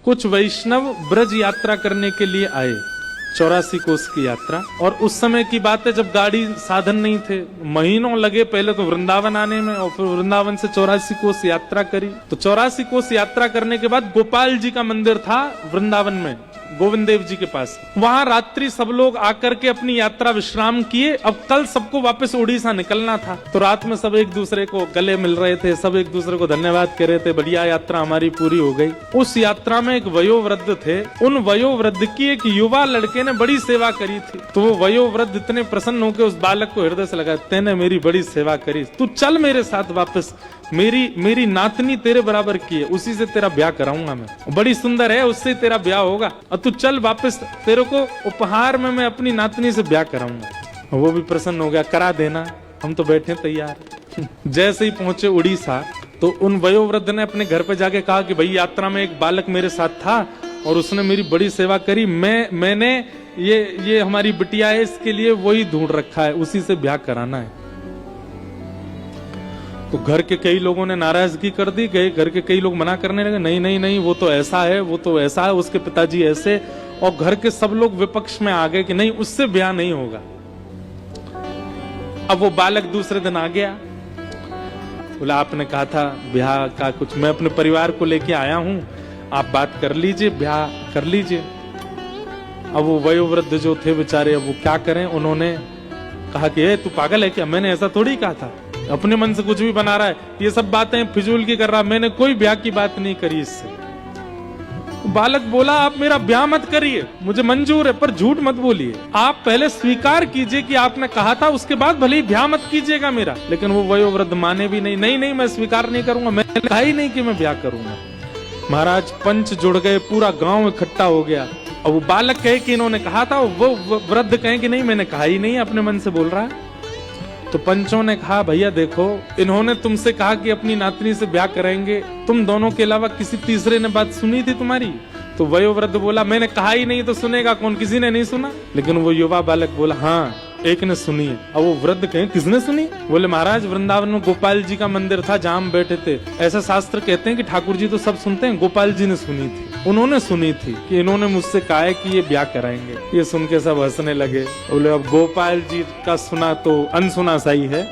कुछ वैष्णव ब्रज यात्रा करने के लिए आए, 84 कोस की यात्रा। और उस समय की बात है जब गाड़ी साधन नहीं थे, महीनों लगे पहले तो वृंदावन आने में, और फिर वृंदावन से 84 कोस यात्रा करी। तो 84 कोस यात्रा करने के बाद गोपाल जी का मंदिर था वृंदावन में, गोविंद देव जी के पास। वहां रात्रि सब लोग आकर के अपनी यात्रा विश्राम किए। अब कल सबको वापस उड़ीसा निकलना था, तो रात में सब एक दूसरे को गले मिल रहे थे, सब एक दूसरे को धन्यवाद कह रहे थे, बढ़िया यात्रा हमारी पूरी हो गई। उस यात्रा में एक वयोवृद्ध थे, उन वयोवृद्ध की एक युवा लड़के ने बड़ी सेवा करी थी। तो वो वयोवृद्ध इतने प्रसन्न होकर उस बालक को हृदय से लगा, तेने मेरी बड़ी सेवा करी, तू चल मेरे साथ वापस, मेरी नातनी तेरे बराबर की है, उसी से तेरा ब्याह कराऊंगा मैं, बड़ी सुंदर है, उससे तेरा ब्याह होगा, और तू चल वापस, तेरे को उपहार में मैं अपनी नातनी से ब्याह कराऊंगा। वो भी प्रसन्न हो गया, करा देना, हम तो बैठे तैयार। जैसे ही पहुंचे उड़ीसा, तो उन वयोवृद्ध ने अपने घर पे जाके कहा कि भाई यात्रा में एक बालक मेरे साथ था और उसने मेरी बड़ी सेवा करी, मैंने ये हमारी बिटिया है, इसके लिए वही ढूंढ रखा है, उसी से ब्याह कराना है। तो घर के कई लोगों ने नाराजगी कर दी, घर के कई लोग मना करने लगे, नहीं नहीं नहीं, वो तो ऐसा है, वो तो ऐसा है, उसके पिताजी ऐसे, और घर के सब लोग विपक्ष में आ गए कि नहीं, उससे ब्याह नहीं होगा। अब वो बालक दूसरे दिन आ गया, बोला आपने कहा था ब्याह का कुछ, मैं अपने परिवार को लेके आया हूं, आप बात कर लीजिए, ब्याह कर लीजिए। अब वो वयोवृद्ध जो थे बेचारे, अब वो क्या करें, उन्होंने कहा कि तू पागल है क्या, मैंने ऐसा थोड़ी कहा था, अपने मन से कुछ भी बना रहा है, ये सब बातें फिजूल की कर रहा, मैंने कोई ब्याह की बात नहीं करी इससे। बालक बोला आप मेरा ब्याह मत करिए, मुझे मंजूर है, पर झूठ मत बोलिए, आप पहले स्वीकार कीजिए कि आपने कहा था, उसके बाद भले ही ब्याह मत कीजिएगा मेरा। लेकिन वो वयोवृद्ध माने भी नहीं, नहीं नहीं मैं स्वीकार नहीं करूंगा, मैंने कहा ही नहीं कि मैं ब्याह करूंगा। महाराज पंच जुड़ गए, पूरा गांव इकट्ठा हो गया। अब वो बालक कहे कि इन्होंने कहा था, वो वृद्ध कहे कि नहीं मैंने कहा ही नहीं, अपने मन से बोल रहा है। तो पंचों ने कहा भैया देखो, इन्होंने तुमसे कहा कि अपनी नातनी से ब्याह करेंगे, तुम दोनों के अलावा किसी तीसरे ने बात सुनी थी तुम्हारी? तो वयोवृद्ध बोला मैंने कहा ही नहीं, तो सुनेगा कौन, किसी ने नहीं सुना। लेकिन वो युवा बालक बोला हाँ एक ने सुनी है। अब वो वृद्ध कहे किसने सुनी? बोले महाराज वृंदावन में गोपाल जी का मंदिर था जहां हम बैठे थे, ऐसा शास्त्र कहते हैं कि ठाकुर जी तो सब सुनते हैं, गोपाल जी ने सुनी थी, उन्होंने सुनी थी कि इन्होंने मुझसे कहा है कि ये ब्याह कराएंगे। ये सुन के सब हंसने लगे, बोले अब गोपाल जी का सुना तो अनसुना सा ही है,